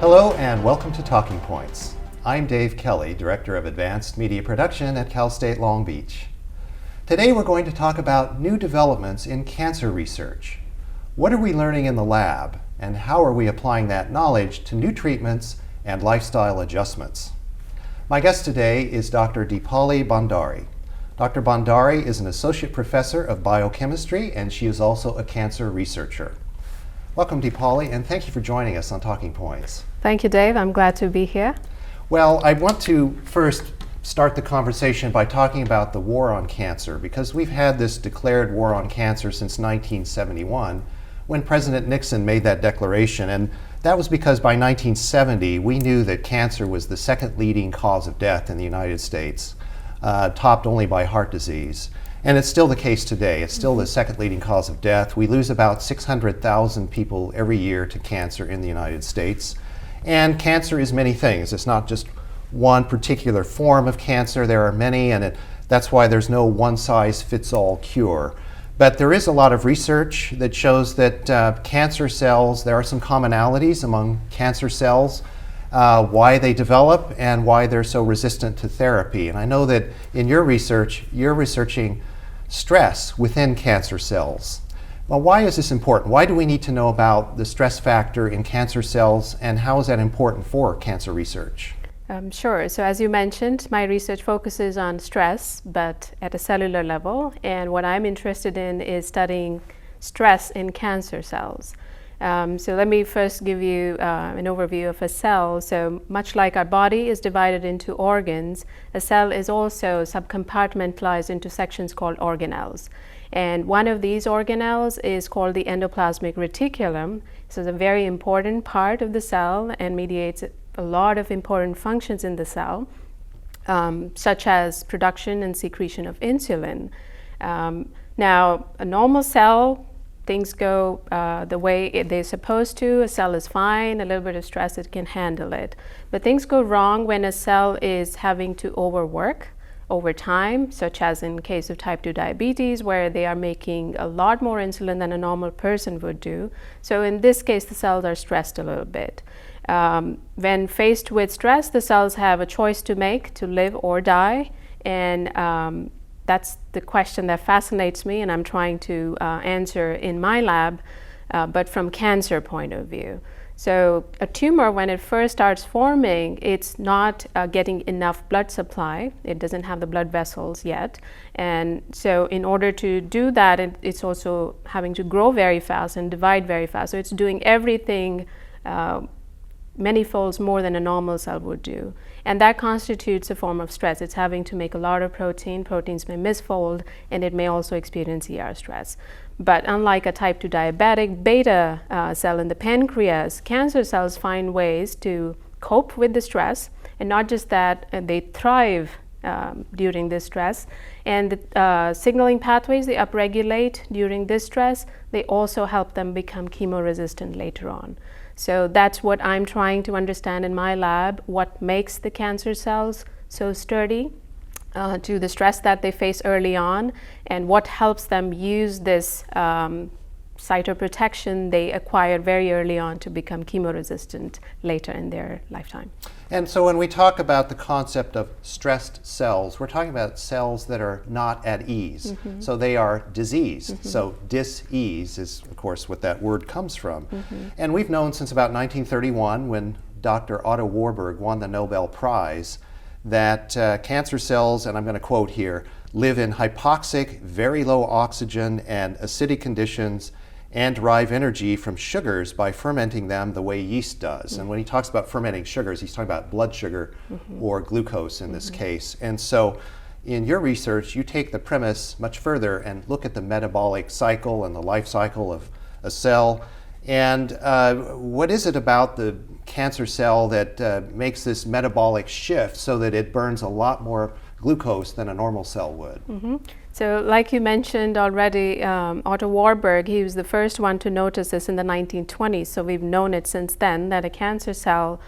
Hello and welcome to Talking Points. I'm Dave Kelly, Director of Advanced Media Production at Cal State Long Beach. Today we're going to talk about new developments in cancer research. What are we learning in the lab, and how are we applying that knowledge to new treatments and lifestyle adjustments? My guest today is Dr. Deepali Bhandari. Dr. Bhandari is an Associate Professor of Biochemistry, and she is also a cancer researcher. Welcome, Deepali, and thank you for joining us on Talking Points. Thank you, Dave. I'm glad to be here. Well, I want to first start the conversation by talking about the war on cancer, because we've had this declared war on cancer since 1971, when President Nixon made that declaration. And that was because by 1970, we knew that cancer was the second leading cause of death in the United States, topped only by heart disease. And it's still the case today. It's still the second leading cause of death. We lose about 600,000 people every year to cancer in the United States. And cancer is many things. It's not just one particular form of cancer. There are many, and that's why there's no one-size-fits-all cure. But there is a lot of research that shows that cancer cells, there are some commonalities among cancer cells, why they develop and why they're so resistant to therapy. And I know that in your research, you're researching stress within cancer cells. Well, why is this important? Why do we need to know about the stress factor in cancer cells, and how is that important for cancer research? Sure. So as you mentioned, my research focuses on stress, but at a cellular level. And what I'm interested in is studying stress in cancer cells. So let me first give you an overview of a cell. So much like our body is divided into organs, a cell is also subcompartmentalized into sections called organelles. And one of these organelles is called the endoplasmic reticulum. So it's a very important part of the cell and mediates a lot of important functions in the cell, such as production and secretion of insulin. Now, a normal cell, things go the way they're supposed to. A cell is fine, a little bit of stress, it can handle it. But things go wrong when a cell is having to overwork over time, such as in case of type 2 diabetes, where they are making a lot more insulin than a normal person would do. So in this case, the cells are stressed a little bit. When faced with stress, the cells have a choice to make, to live or die, and that's the question that fascinates me, and I'm trying to answer in my lab, but from cancer point of view. So a tumor, when it first starts forming, it's not getting enough blood supply. It doesn't have the blood vessels yet. And so in order to do that, it's also having to grow very fast and divide very fast. So it's doing everything many folds more than a normal cell would do. And that constitutes a form of stress. It's having to make a lot of protein. Proteins may misfold, and it may also experience ER stress. But unlike a type 2 diabetic beta cell in the pancreas, cancer cells find ways to cope with the stress. And not just that, they thrive during this stress. And the signaling pathways they upregulate during this stress, they also help them become chemo-resistant later on. So that's what I'm trying to understand in my lab, what makes the cancer cells so sturdy to the stress that they face early on, and what helps them use this cytoprotection they acquired very early on to become chemo-resistant later in their lifetime. And so when we talk about the concept of stressed cells, we're talking about cells that are not at ease. Mm-hmm. So they are diseased. Mm-hmm. So dis-ease is, of course, what that word comes from. Mm-hmm. And we've known since about 1931, when Dr. Otto Warburg won the Nobel Prize, that cancer cells, and I'm going to quote here, live in hypoxic, very low oxygen and acidic conditions, and derive energy from sugars by fermenting them the way yeast does. Mm-hmm. And when he talks about fermenting sugars, he's talking about blood sugar mm-hmm. or glucose in this case. And so in your research, you take the premise much further and look at the metabolic cycle and the life cycle of a cell. And what is it about the cancer cell that makes this metabolic shift so that it burns a lot more glucose than a normal cell would? Mm-hmm. So like you mentioned already, Otto Warburg, he was the first one to notice this in the 1920s. So we've known it since then, that a cancer cell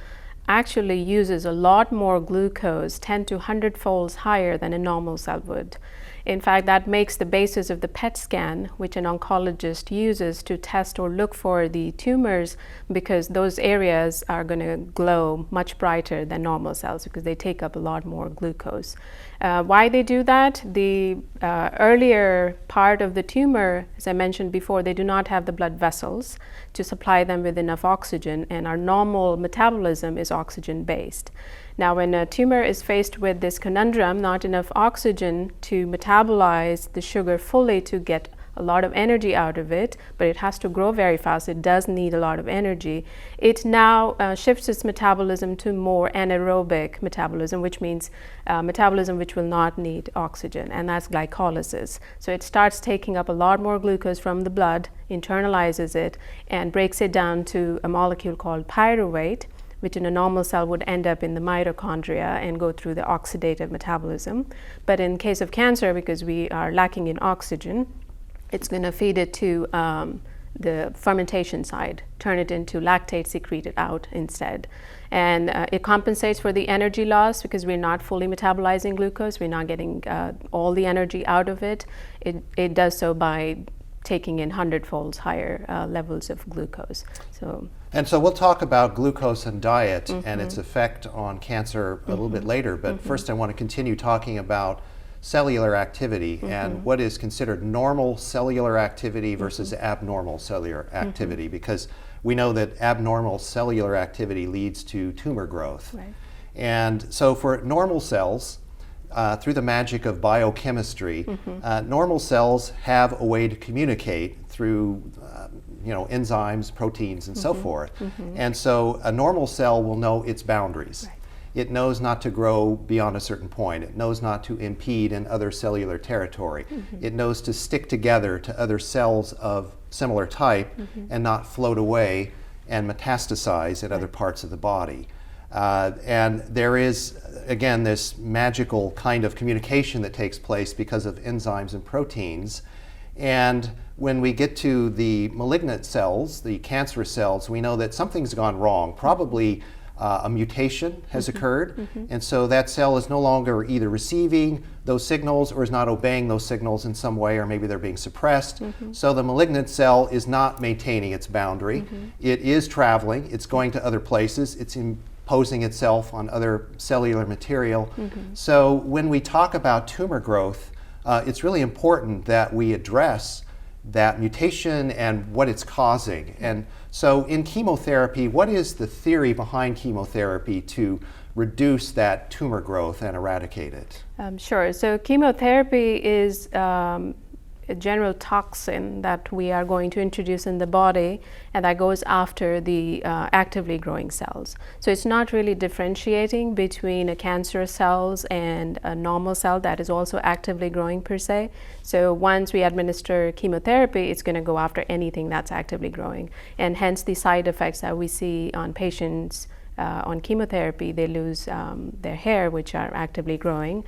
actually uses a lot more glucose, 10 to 100 folds higher than a normal cell would. In fact, that makes the basis of the PET scan, which an oncologist uses to test or look for the tumors, because those areas are going to glow much brighter than normal cells because they take up a lot more glucose. Why they do that? The earlier part of the tumor, as I mentioned before, they do not have the blood vessels to supply them with enough oxygen, and our normal metabolism is oxygen based. Now, when a tumor is faced with this conundrum, not enough oxygen to metabolize the sugar fully to get a lot of energy out of it, but it has to grow very fast, it does need a lot of energy, it now shifts its metabolism to more anaerobic metabolism, which means metabolism which will not need oxygen, and that's glycolysis. So it starts taking up a lot more glucose from the blood, internalizes it, and breaks it down to a molecule called pyruvate, which in a normal cell would end up in the mitochondria and go through the oxidative metabolism. But in case of cancer, because we are lacking in oxygen, it's going to feed it to the fermentation side, turn it into lactate secreted out instead. And it compensates for the energy loss because we're not fully metabolizing glucose, we're not getting all the energy out of it. It does so by taking in 100-fold higher levels of glucose. And so we'll talk about glucose and diet and its effect on cancer a little bit later, but first I want to continue talking about cellular activity and what is considered normal cellular activity versus abnormal cellular activity, because we know that abnormal cellular activity leads to tumor growth. Right. And so for normal cells, through the magic of biochemistry, normal cells have a way to communicate through enzymes, proteins, and so forth. And so a normal cell will know its boundaries. Right. It knows not to grow beyond a certain point. It knows not to impede in other cellular territory. It knows to stick together to other cells of similar type and not float away and metastasize in other parts of the body. And there is, again, this magical kind of communication that takes place because of enzymes and proteins. And when we get to the malignant cells, the cancerous cells, we know that something's gone wrong. Probably a mutation has occurred, and so that cell is no longer either receiving those signals or is not obeying those signals in some way, or maybe they're being suppressed. So the malignant cell is not maintaining its boundary. It is traveling, it's going to other places, it's imposing itself on other cellular material. So when we talk about tumor growth, it's really important that we address that mutation and what it's causing. And so in chemotherapy, what is the theory behind chemotherapy to reduce that tumor growth and eradicate it? Sure. So chemotherapy is a general toxin that we are going to introduce in the body, and that goes after the actively growing cells. So it's not really differentiating between a cancerous cells and a normal cell that is also actively growing per se. So once we administer chemotherapy, it's going to go after anything that's actively growing, and hence the side effects that we see on patients on chemotherapy. They lose their hair, which are actively growing.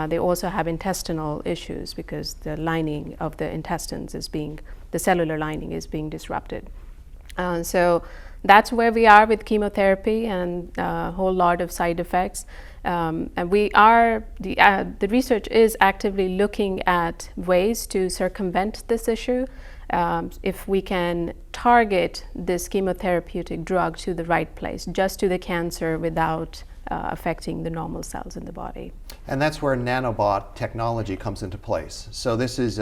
They also have intestinal issues because the lining of the intestines is the cellular lining is being disrupted. So that's where we are with chemotherapy, and a whole lot of side effects. And the research is actively looking at ways to circumvent this issue. If we can target this chemotherapeutic drug to the right place, just to the cancer, without affecting the normal cells in the body. And that's where nanobot technology comes into place. So this is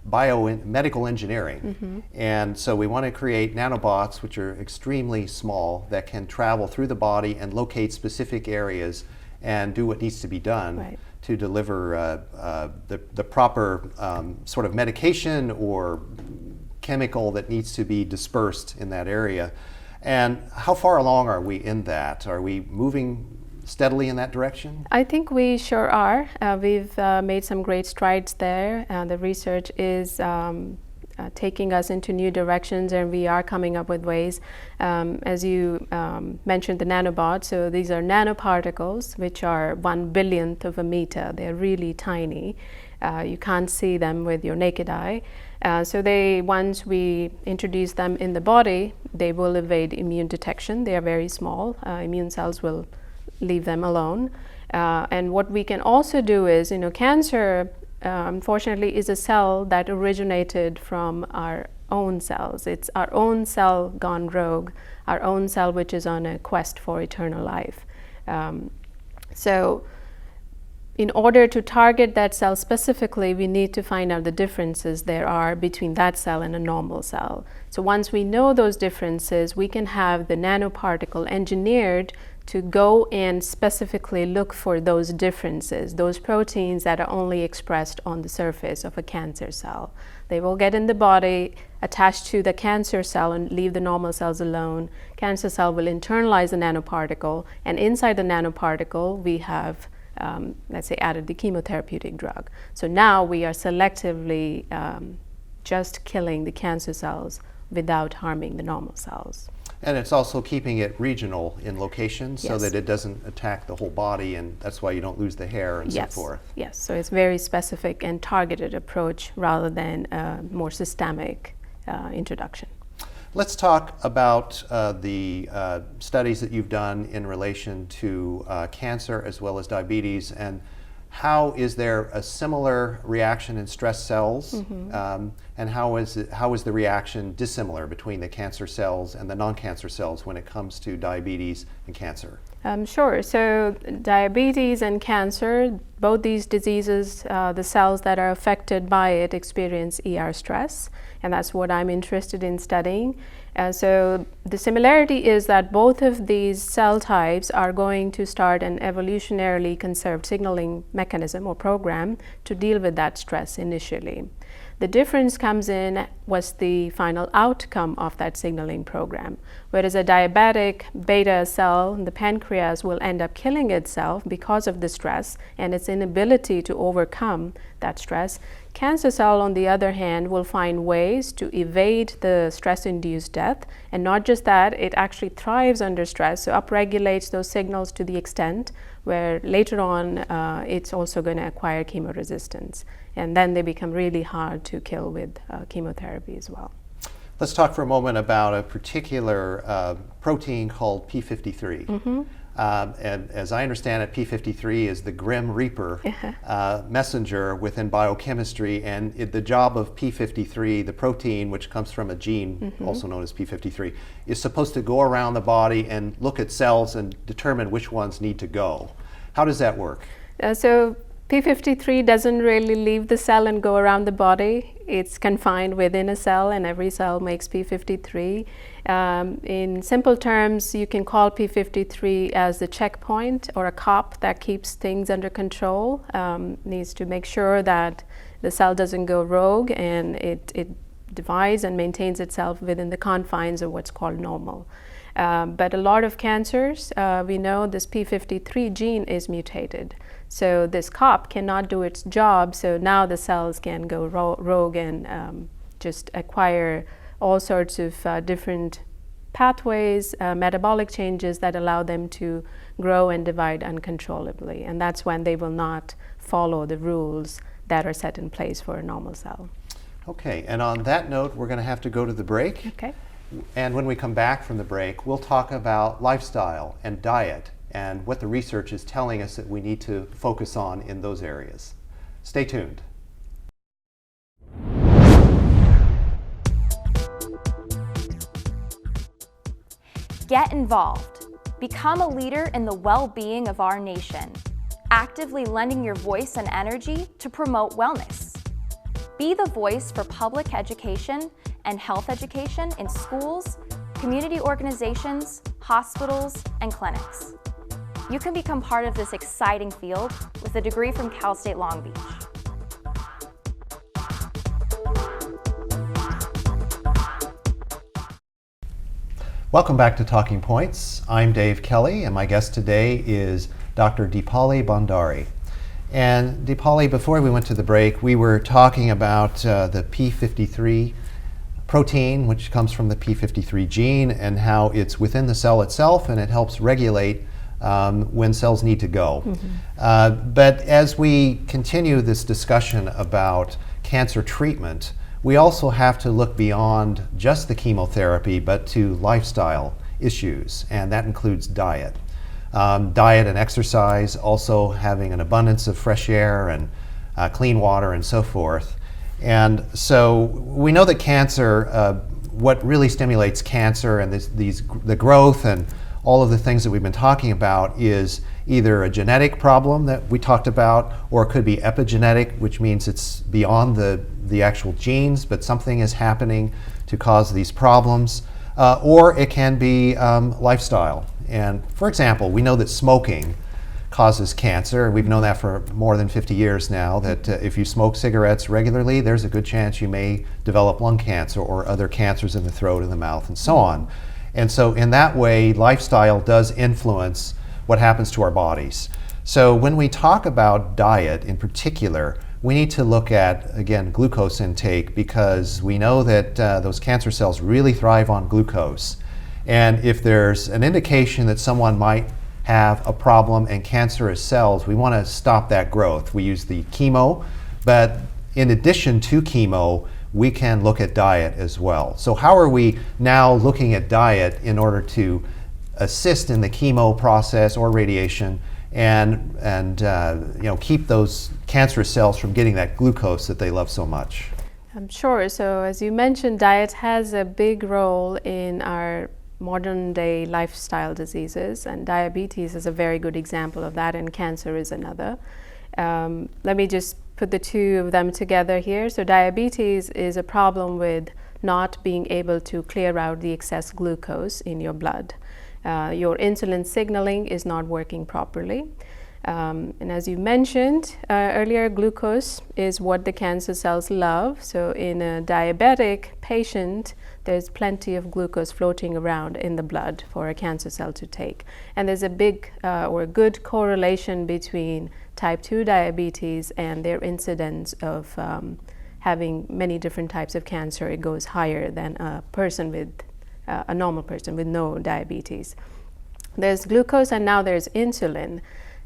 medical engineering. And so we want to create nanobots which are extremely small that can travel through the body and locate specific areas and do what needs to be done. Right. To deliver the proper sort of medication or chemical that needs to be dispersed in that area. And how far along are we in that? Are we moving steadily in that direction? I think we sure are. We've made some great strides there. The research is taking us into new directions, and we are coming up with ways. As you mentioned, the nanobots, so these are nanoparticles which are 1/1000th of a meter. They're really tiny. You can't see them with your naked eye. So once we introduce them in the body, they will evade immune detection. They are very small. Immune cells will leave them alone. And what we can also do is, cancer, unfortunately, is a cell that originated from our own cells. It's our own cell gone rogue, our own cell which is on a quest for eternal life. So in order to target that cell specifically, we need to find out the differences there are between that cell and a normal cell. So once we know those differences, we can have the nanoparticle engineered to go and specifically look for those differences, those proteins that are only expressed on the surface of a cancer cell. They will get in the body, attach to the cancer cell and leave the normal cells alone. Cancer cell will internalize the nanoparticle, and inside the nanoparticle we have let's say, added the chemotherapeutic drug. So now we are selectively just killing the cancer cells without harming the normal cells. And it's also keeping it regional in location so Yes. that it doesn't attack the whole body, and that's why you don't lose the hair and Yes. so forth. Yes, so it's very specific and targeted approach rather than a more systemic introduction. Let's talk about the studies that you've done in relation to cancer as well as diabetes, and how is there a similar reaction in stress cells, and how is the reaction dissimilar between the cancer cells and the non-cancer cells when it comes to diabetes and cancer? Sure. So diabetes and cancer, both these diseases, the cells that are affected by it experience ER stress, and that's what I'm interested in studying. So the similarity is that both of these cell types are going to start an evolutionarily conserved signaling mechanism or program to deal with that stress initially. The difference comes in what's the final outcome of that signaling program. Whereas a diabetic beta cell in the pancreas will end up killing itself because of the stress and its inability to overcome that stress, cancer cell, on the other hand, will find ways to evade the stress-induced death. And not just that, it actually thrives under stress, so upregulates those signals to the extent where later on it's also going to acquire chemoresistance. And then they become really hard to kill with chemotherapy as well. Let's talk for a moment about a particular protein called P53. And as I understand it, P53 is the Grim Reaper messenger within biochemistry, and the job of P53, the protein which comes from a gene, also known as P53, is supposed to go around the body and look at cells and determine which ones need to go. How does that work? So P53 doesn't really leave the cell and go around the body. It's confined within a cell, and every cell makes P53. In simple terms, you can call P53 as the checkpoint or a cop that keeps things under control, needs to make sure that the cell doesn't go rogue, and it divides and maintains itself within the confines of what's called normal. But a lot of cancers, we know this P53 gene is mutated. So this COP cannot do its job, so now the cells can go rogue and just acquire all sorts of different pathways, metabolic changes that allow them to grow and divide uncontrollably. And that's when they will not follow the rules that are set in place for a normal cell. Okay, and on that note, we're going to have to go to the break. Okay. And when we come back from the break, we'll talk about lifestyle and diet and what the research is telling us that we need to focus on in those areas. Stay tuned. Get involved. Become a leader in the well-being of our nation, actively lending your voice and energy to promote wellness. Be the voice for public education and health education in schools, community organizations, hospitals, and clinics. You can become part of this exciting field with a degree from Cal State Long Beach. Welcome back to Talking Points. I'm Dave Kelly, and my guest today is Dr. Deepali Bhandari. And Deepali, before we went to the break, we were talking about the P53 protein, which comes from the P53 gene, and how it's within the cell itself, and it helps regulate when cells need to go. But as we continue this discussion about cancer treatment, we also have to look beyond just the chemotherapy, but to lifestyle issues, and that includes diet. Diet and exercise, also having an abundance of fresh air and clean water and so forth. And so we know that cancer, what really stimulates cancer and the growth and all of the things that we've been talking about is either a genetic problem that we talked about, or it could be epigenetic, which means it's beyond the actual genes, but something is happening to cause these problems, or it can be lifestyle. And for example, we know that smoking causes cancer. We've known that for more than 50 years now, that if you smoke cigarettes regularly, there's a good chance you may develop lung cancer or other cancers in the throat and the mouth and so on. And so in that way, lifestyle does influence what happens to our bodies. So when we talk about diet in particular, we need to look at, again, glucose intake, because we know that those cancer cells really thrive on glucose. And if there's an indication that someone might have a problem and cancerous cells, we want to stop that growth. We use the chemo, but in addition to chemo, we can look at diet as well. So how are we now looking at diet in order to assist in the chemo process or radiation and keep those cancerous cells from getting that glucose that they love so much? Sure. So as you mentioned, diet has a big role in our modern day lifestyle diseases, and diabetes is a very good example of that, and cancer is another. Let me just put the two of them together here. So diabetes is a problem with not being able to clear out the excess glucose in your blood. Your insulin signaling is not working properly. And as you mentioned earlier, glucose is what the cancer cells love. So in a diabetic patient, there's plenty of glucose floating around in the blood for a cancer cell to take. And there's a big or a good correlation between type 2 diabetes and their incidence of having many different types of cancer. It goes higher than a person with a normal person with no diabetes. There's glucose and now there's insulin.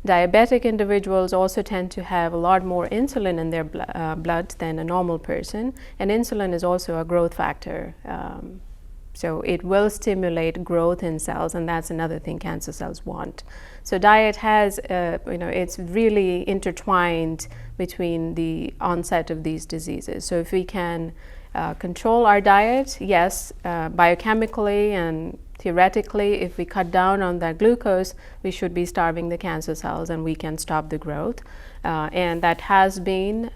Diabetic individuals also tend to have a lot more insulin in their blood than a normal person, and insulin is also a growth factor. So it will stimulate growth in cells, and that's another thing cancer cells want. So diet has, it's really intertwined between the onset of these diseases. So if we can control our diet, yes, biochemically and theoretically, if we cut down on that glucose, we should be starving the cancer cells and we can stop the growth. And that has been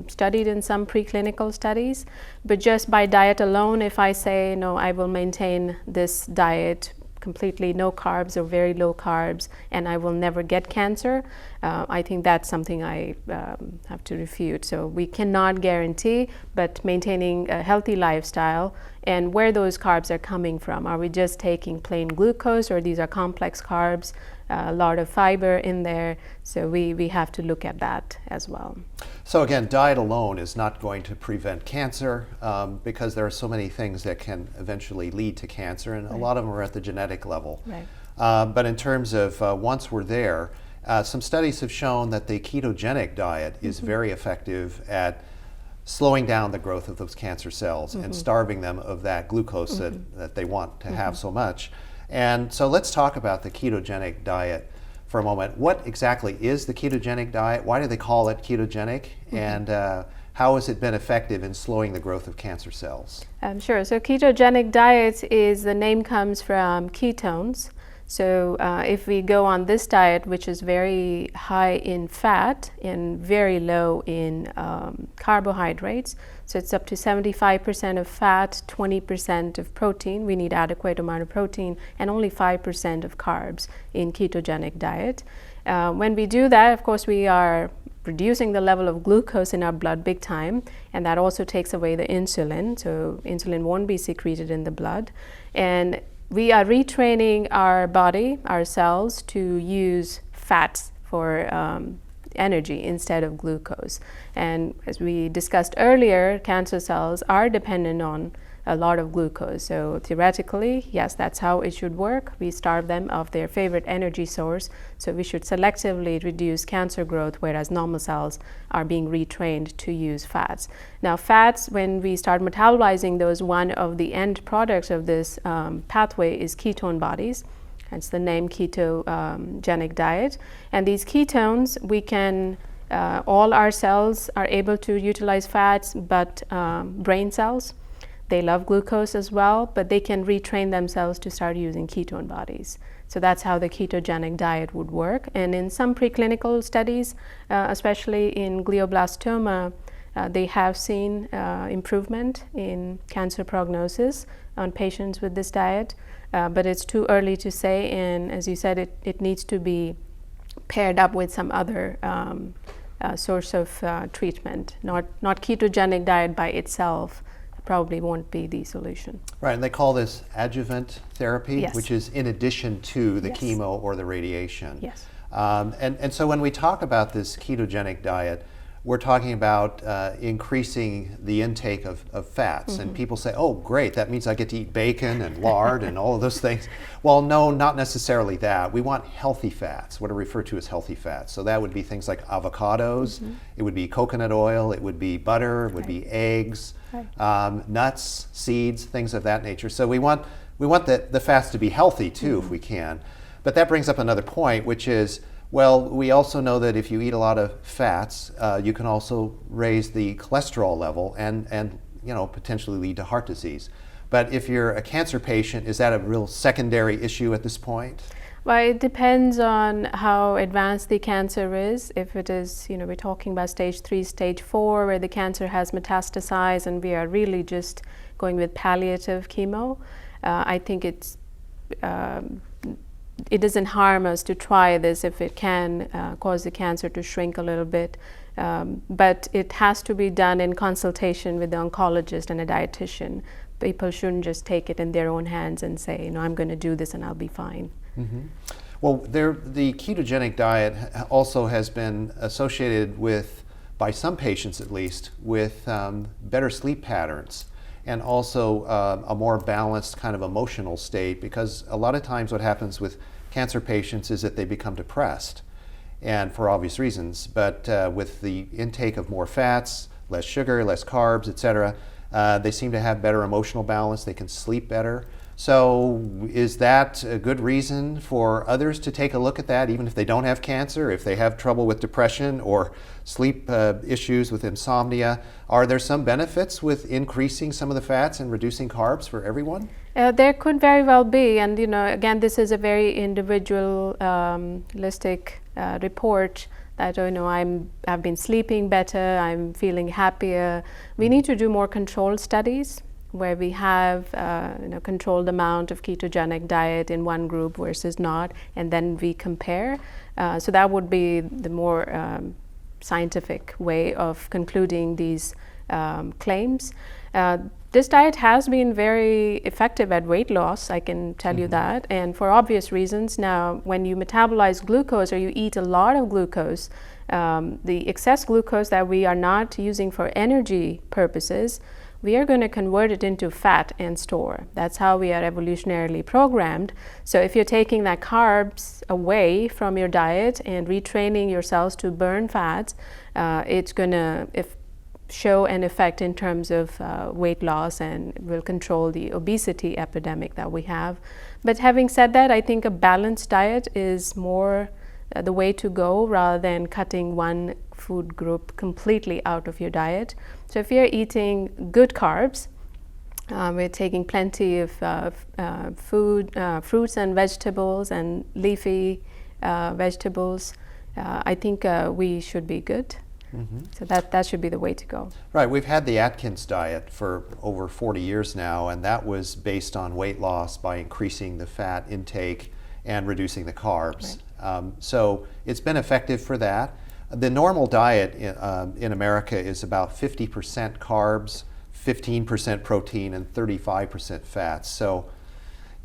studied in some preclinical studies. But just by diet alone, if I say, no, I will maintain this diet completely no carbs or very low carbs and I will never get cancer, I think that's something I have to refute. So we cannot guarantee, but maintaining a healthy lifestyle and where those carbs are coming from. Are we just taking plain glucose, or these are complex carbs, a lot of fiber in there? So we have to look at that as well. So again, diet alone is not going to prevent cancer because there are so many things that can eventually lead to cancer, and a lot of them are at the genetic level. Right. But in terms of once we're there, some studies have shown that the ketogenic diet is very effective at slowing down the growth of those cancer cells and starving them of that glucose that they want to have so much. And so let's talk about the ketogenic diet for a moment. What exactly is the ketogenic diet? Why do they call it ketogenic? And how has it been effective in slowing the growth of cancer cells? Sure. So ketogenic diet is, the name comes from ketones. So if we go on this diet, which is very high in fat and very low in carbohydrates, so it's up to 75% of fat, 20% of protein. We need adequate amount of protein, and only 5% of carbs in ketogenic diet. When we do that, of course, we are reducing the level of glucose in our blood big time, and that also takes away the insulin. So insulin won't be secreted in the blood. And we are retraining our body, our cells, to use fats for energy instead of glucose. And as we discussed earlier, cancer cells are dependent on a lot of glucose. So theoretically, yes, that's how it should work. We starve them of their favorite energy source. So we should selectively reduce cancer growth, whereas normal cells are being retrained to use fats. Now, fats, when we start metabolizing those, one of the end products of this pathway is ketone bodies. hence the name ketogenic diet. And these ketones, we can, all our cells are able to utilize fats, but brain cells, they love glucose as well, but they can retrain themselves to start using ketone bodies. So that's how the ketogenic diet would work. And in some preclinical studies, especially in glioblastoma, they have seen improvement in cancer prognosis on patients with this diet, but it's too early to say, and as you said, it needs to be paired up with some other source of treatment. Not ketogenic diet by itself probably won't be the solution. Right, and they call this adjuvant therapy, Yes. which is in addition to the Yes. chemo or the radiation. Yes. And so when we talk about this ketogenic diet, we're talking about increasing the intake of fats. And people say, oh, great, that means I get to eat bacon and lard and all of those things. Well, no, not necessarily that. We want healthy fats, what are referred to as healthy fats. So that would be things like avocados, it would be coconut oil, it would be butter, it would be eggs, nuts, seeds, things of that nature. So we want the fats to be healthy too, if we can. But that brings up another point, which is, well, we also know that if you eat a lot of fats, you can also raise the cholesterol level and potentially lead to heart disease. But if you're a cancer patient, is that a real secondary issue at this point? Well, it depends on how advanced the cancer is. If it is, we're talking about stage 3, stage 4, where the cancer has metastasized and we are really just going with palliative chemo, I think it doesn't harm us to try this if it can cause the cancer to shrink a little bit. But it has to be done in consultation with the oncologist and a dietitian. People shouldn't just take it in their own hands and say, I'm going to do this and I'll be fine. Well, the ketogenic diet also has been associated with, by some patients at least, with better sleep patterns and also a more balanced kind of emotional state, because a lot of times what happens with cancer patients is that they become depressed, and for obvious reasons, but with the intake of more fats, less sugar, less carbs, etc., they seem to have better emotional balance, they can sleep better. So is that a good reason for others to take a look at that, even if they don't have cancer, if they have trouble with depression or sleep issues with insomnia? Are there some benefits with increasing some of the fats and reducing carbs for everyone? There could very well be, and again, this is a very individualistic report that I've been sleeping better, I'm feeling happier. We need to do more controlled studies where we have controlled amount of ketogenic diet in one group versus not, and then we compare. So that would be the more scientific way of concluding these claims. This diet has been very effective at weight loss, I can tell you that, and for obvious reasons. Now, when you metabolize glucose or you eat a lot of glucose, the excess glucose that we are not using for energy purposes, we are going to convert it into fat and store. That's how we are evolutionarily programmed. So if you're taking that carbs away from your diet and retraining your cells to burn fats, it's going to show an effect in terms of weight loss and will control the obesity epidemic that we have. But having said that, I think a balanced diet is more the way to go rather than cutting one food group completely out of your diet. So if you're eating good carbs, we're taking plenty of fruits and vegetables and leafy vegetables, I think we should be good. So that should be the way to go. Right, we've had the Atkins diet for over 40 years now, and that was based on weight loss by increasing the fat intake and reducing the carbs. Right. So it's been effective for that. The normal diet in America is about 50% carbs, 15% protein, and 35% fats. So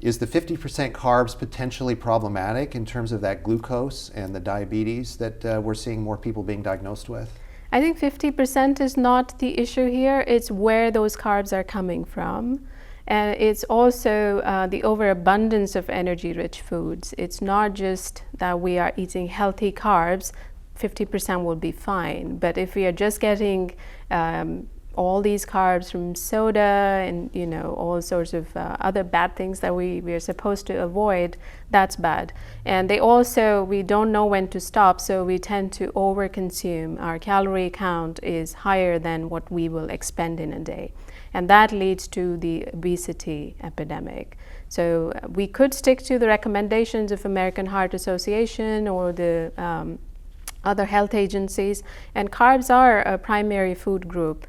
is the 50% carbs potentially problematic in terms of that glucose and the diabetes that we're seeing more people being diagnosed with? I think 50% is not the issue here. It's where those carbs are coming from. And it's also the overabundance of energy-rich foods. It's not just that we are eating healthy carbs, 50% will be fine. But if we are just getting all these carbs from soda and all sorts of other bad things that we are supposed to avoid, that's bad. And we don't know when to stop, so we tend to overconsume. Our calorie count is higher than what we will expend in a day, and that leads to the obesity epidemic. So we could stick to the recommendations of American Heart Association or the other health agencies, and carbs are a primary food group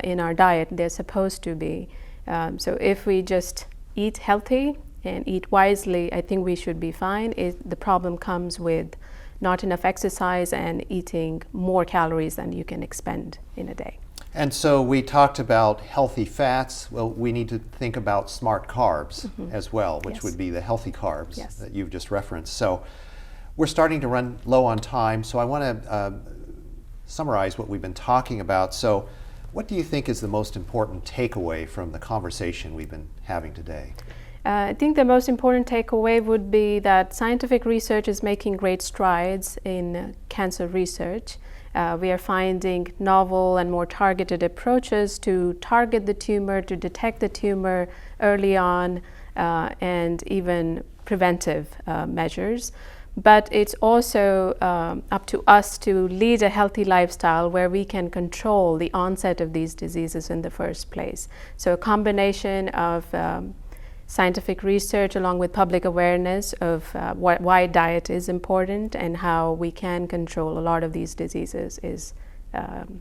in our diet. They're supposed to be. So if we just eat healthy and eat wisely, I think we should be fine. The problem comes with not enough exercise and eating more calories than you can expend in a day. And so we talked about healthy fats. Well, we need to think about smart carbs as well, which Yes. would be the healthy carbs Yes. that you've just referenced. So we're starting to run low on time, so I want to summarize what we've been talking about. So what do you think is the most important takeaway from the conversation we've been having today? I think the most important takeaway would be that scientific research is making great strides in cancer research. We are finding novel and more targeted approaches to target the tumor, to detect the tumor early on, and even preventive measures. But it's also up to us to lead a healthy lifestyle where we can control the onset of these diseases in the first place. So a combination of scientific research along with public awareness of why diet is important and how we can control a lot of these diseases is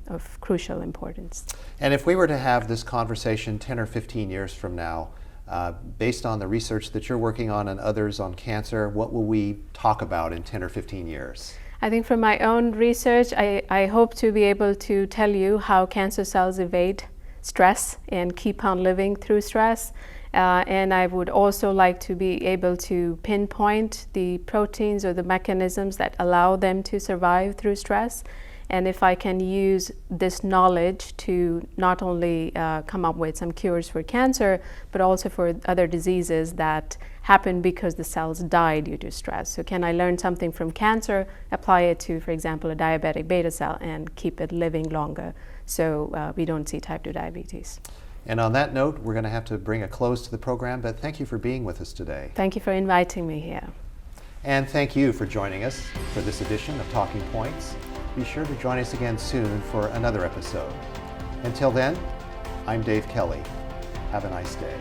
of crucial importance. And if we were to have this conversation 10 or 15 years from now, based on the research that you're working on and others on cancer, what will we talk about in 10 or 15 years? I think from my own research, I hope to be able to tell you how cancer cells evade stress and keep on living through stress. And I would also like to be able to pinpoint the proteins or the mechanisms that allow them to survive through stress. And if I can use this knowledge to not only come up with some cures for cancer, but also for other diseases that happen because the cells die due to stress. So can I learn something from cancer, apply it to, for example, a diabetic beta cell and keep it living longer so we don't see type 2 diabetes. And on that note, we're going to have to bring a close to the program, but thank you for being with us today. Thank you for inviting me here. And thank you for joining us for this edition of Talking Points. Be sure to join us again soon for another episode. Until then, I'm Dave Kelly. Have a nice day.